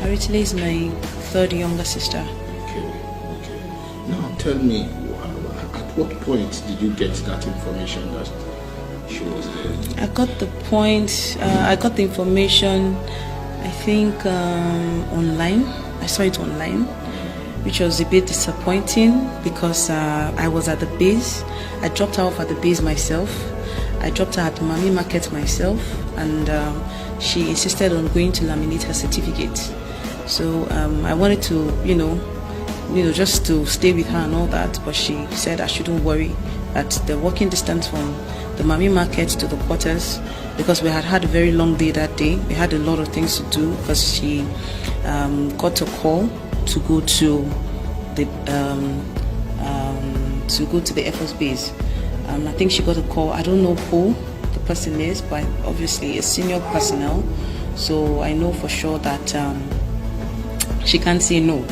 Aritile is my third younger sister. Okay. Now tell me, at what point did you get that information that she was there? I got the information, I think, online. I saw it online, which was a bit disappointing because I was at the base. I dropped her off at the base myself. I dropped her at the Mami Market myself, and she insisted on going to laminate her certificate. So I wanted to, just to stay with her and all that, but she said I shouldn't worry, that the walking distance from the Mami Market to the quarters, because we had a very long day that day. We had a lot of things to do because she got a call to go to the Air Force base. I think she got a call. I don't know who the person is, but obviously a senior personnel. So I know for sure that she can't say no.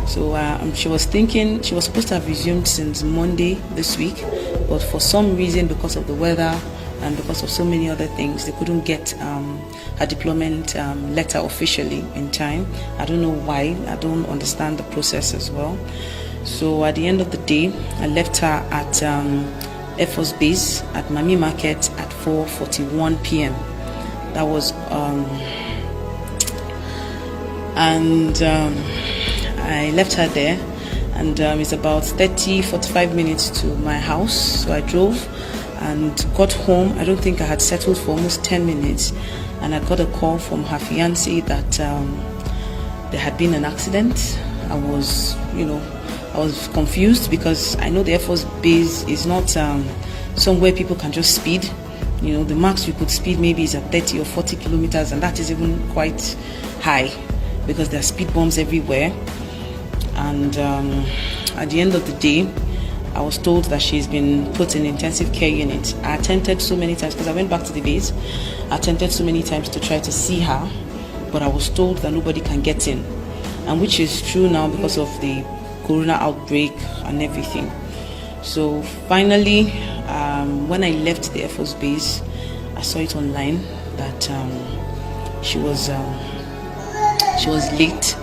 So she was thinking she was supposed to have resumed since Monday this week, but for some reason, because of the weather and because of so many other things, they couldn't get her deployment letter officially in time. I don't know why. I don't understand the process as well. So at the end of the day, I left her at Air Force Base at Mami Market at 4:41 p.m. That was I left her there, and it's about 45 minutes to my house. So I drove and got home. I don't think I had settled for almost 10 minutes, and I got a call from her fiancé that there had been an accident. I was confused because I know the Air Force base is not somewhere people can just speed. The max you could speed maybe is at 30 or 40 kilometers, and that is even quite high because there are speed bumps everywhere. And at the end of the day, I was told that she's been put in intensive care unit. I attempted so many times because I went back to the base. I attempted so many times to try to see her, but I was told that nobody can get in, and which is true now because of the corona outbreak and everything. So finally, when I left the Air Force base, I saw it online that she was late,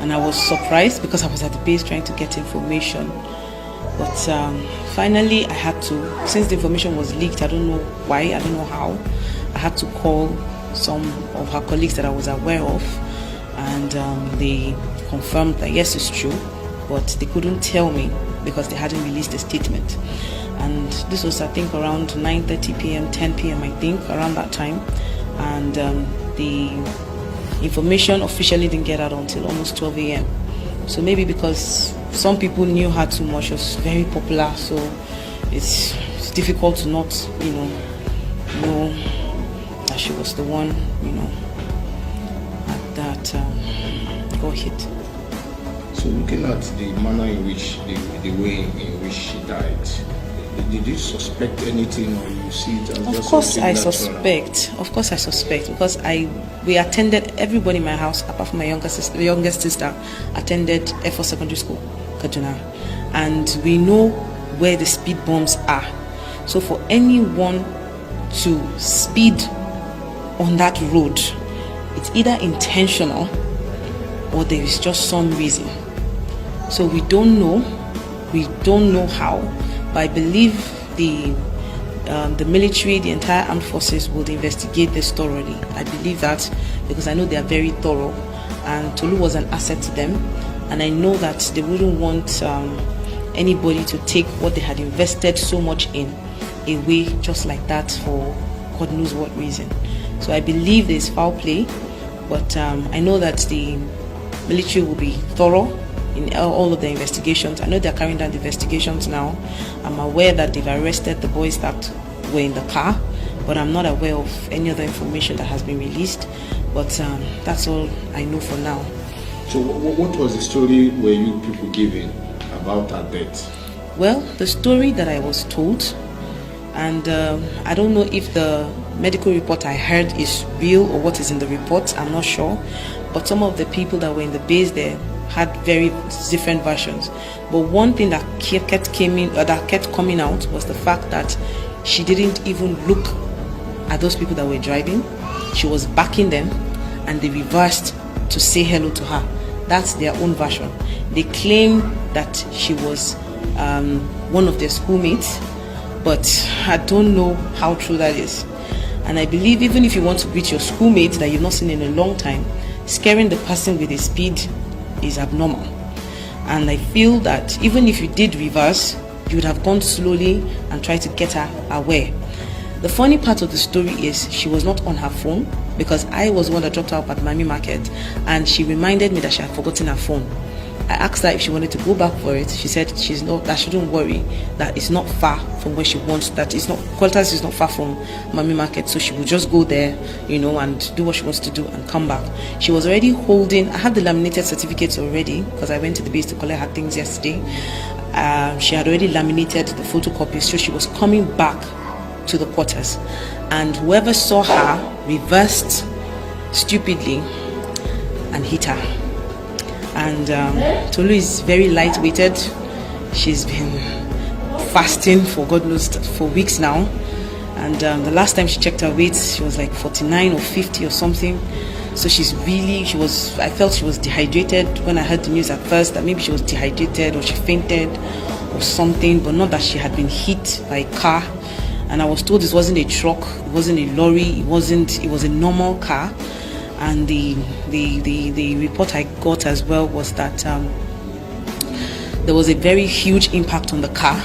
and I was surprised because I was at the base trying to get information. But finally, I had to, since the information was leaked, I don't know why, I don't know how, I had to call some of her colleagues that I was aware of, and they confirmed that yes, it's true, but they couldn't tell me because they hadn't released a statement. And this was, I think, around 9:30 p.m., 10 p.m., I think, around that time. And the information officially didn't get out until almost 12 a.m. So maybe because some people knew her too much, she was very popular, so it's difficult to not, know that she was the one, that got hit. So looking at the manner in which, the way in which she died, did you suspect anything, or you see it as Of course I suspect. Of course I suspect, because we attended, everybody in my house, apart from my youngest sister, attended Air Force Secondary School, Kaduna. And we know where the speed bumps are. So for anyone to speed on that road, it's either intentional or there is just some reason. So we don't know how, but I believe the military, the entire armed forces would investigate this thoroughly. I believe that because I know they are very thorough, and Tolu was an asset to them, and I know that they wouldn't want anybody to take what they had invested so much in away just like that for God knows what reason. So I believe there's foul play, but I know that the military will be thorough in all of the investigations. I know they're carrying out the investigations now. I'm aware that they've arrested the boys that were in the car, but I'm not aware of any other information that has been released. But that's all I know for now. So what was the story were you people giving about her death? Well, the story that I was told, and I don't know if the medical report I heard is real or what is in the report, I'm not sure. But some of the people that were in the base there had very different versions. But one thing that kept coming out was the fact that she didn't even look at those people that were driving. She was backing them, and they reversed to say hello to her. That's their own version. They claim that she was one of their schoolmates, but I don't know how true that is. And I believe even if you want to greet your schoolmate that you've not seen in a long time, scaring the person with a speed is abnormal. And I feel that even if you did reverse, you would have gone slowly and tried to get her away. The funny part of the story is she was not on her phone, because I was the one that dropped her off at Miami Market, and she reminded me that she had forgotten her phone. I asked her if she wanted to go back for it. She said that shouldn't worry, that it's not far from where she wants, that it's not, Qualtas is not far from Miami Market, so she will just go there, and do what she wants to do and come back. She was already holding, I have the laminated certificates already, because I went to the base to collect her things yesterday. She had already laminated the photocopies, so she was coming back to the quarters, and whoever saw her reversed stupidly and hit her. And Tolu is very light-weighted. She's been fasting for God knows for weeks now, and the last time she checked her weight, she was like 49 or 50 or something. So I felt she was dehydrated when I heard the news at first, that maybe she was dehydrated or she fainted or something, but not that she had been hit by a car. And I was told this wasn't a truck, it wasn't a lorry, it was a normal car. And the report I got as well was that there was a very huge impact on the car,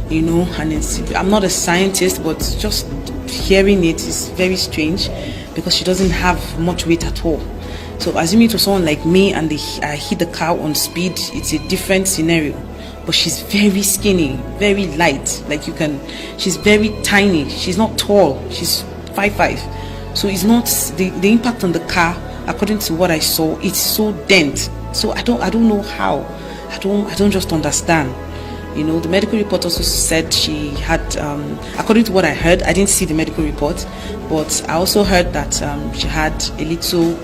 and I'm not a scientist, but just hearing it is very strange, because she doesn't have much weight at all. So assuming to someone like me and I hit the car on speed, it's a different scenario. But she's very skinny, very light, she's very tiny, she's not tall, she's 5'5". So it's not the impact on the car, according to what I saw, it's so dense. So I don't know how. I don't just understand. The medical report also said she had, according to what I heard, I didn't see the medical report, but I also heard that she had a little,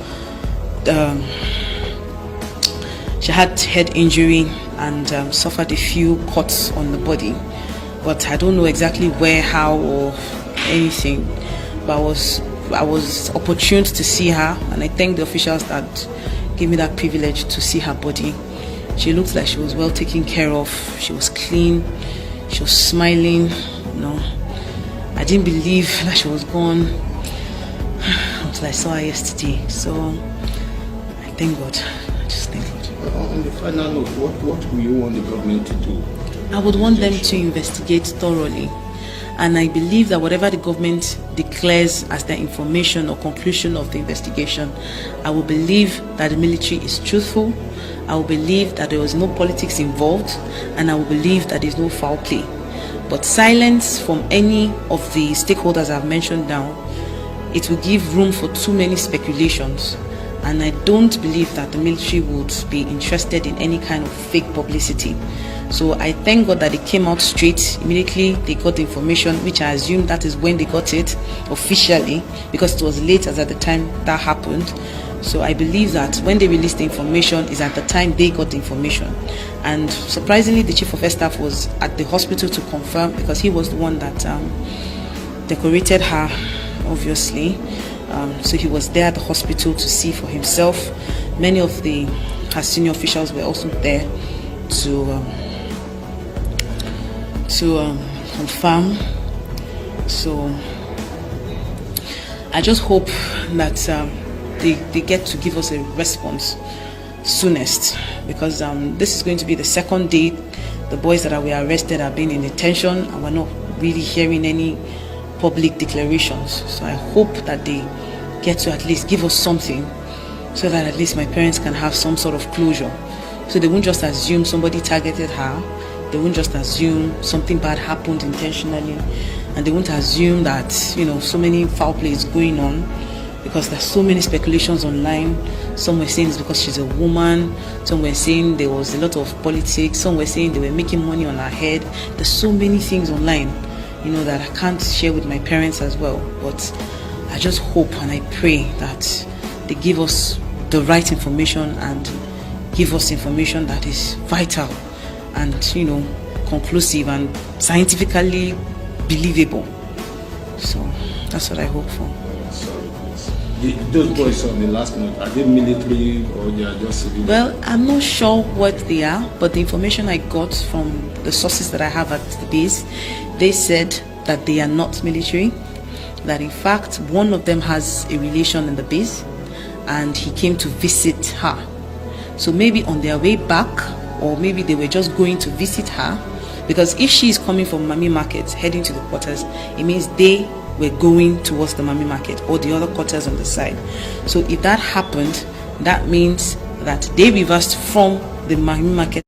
she had head injury and suffered a few cuts on the body. But I don't know exactly where, how, or anything. But I was opportune to see her, and I thank the officials that gave me that privilege to see her body. She looked like she was well taken care of. She was clean. She was smiling. I didn't believe that she was gone until I saw her yesterday. So I thank God. I just thank God. On the final note, what will you want the government to do? I would want them to investigate thoroughly. And I believe that whatever the government declares as their information or conclusion of the investigation, I will believe that the military is truthful. I will believe that there was no politics involved, and I will believe that there is no foul play. But silence from any of the stakeholders I've mentioned now, it will give room for too many speculations. And I don't believe that the military would be interested in any kind of fake publicity. So I thank God that they came out straight. Immediately they got the information, which I assume that is when they got it officially, because it was late as at the time that happened. So I believe that when they released the information is at the time they got the information. And surprisingly, the chief of air staff was at the hospital to confirm, because he was the one that decorated her, obviously. So he was there at the hospital to see for himself. Many of her senior officials were also there to confirm. So I just hope that they get to give us a response soonest, because this is going to be the second day the boys that were arrested are being in detention, and we're not really hearing any public declarations. So I hope that they get to at least give us something, so that at least my parents can have some sort of closure. So they won't just assume somebody targeted her, they won't just assume something bad happened intentionally, and they won't assume that so many foul play is going on, because there's so many speculations online. Some were saying it's because she's a woman, some were saying there was a lot of politics, some were saying they were making money on her head. There's so many things online that I can't share with my parents as well. But I just hope and I pray that they give us the right information and give us information that is vital and conclusive and scientifically believable. So that's what I hope for. Sorry, please. Those boys on the last note, are they military or they are just civilian? Well, I'm not sure what they are, but the information I got from the sources that I have at the base, they said that they are not military, that in fact one of them has a relation in the base and he came to visit her. So maybe on their way back, or maybe they were just going to visit her, because if she is coming from Mami Market heading to the quarters, it means they were going towards the Mami Market or the other quarters on the side. So if that happened, that means that they reversed from the Mami Market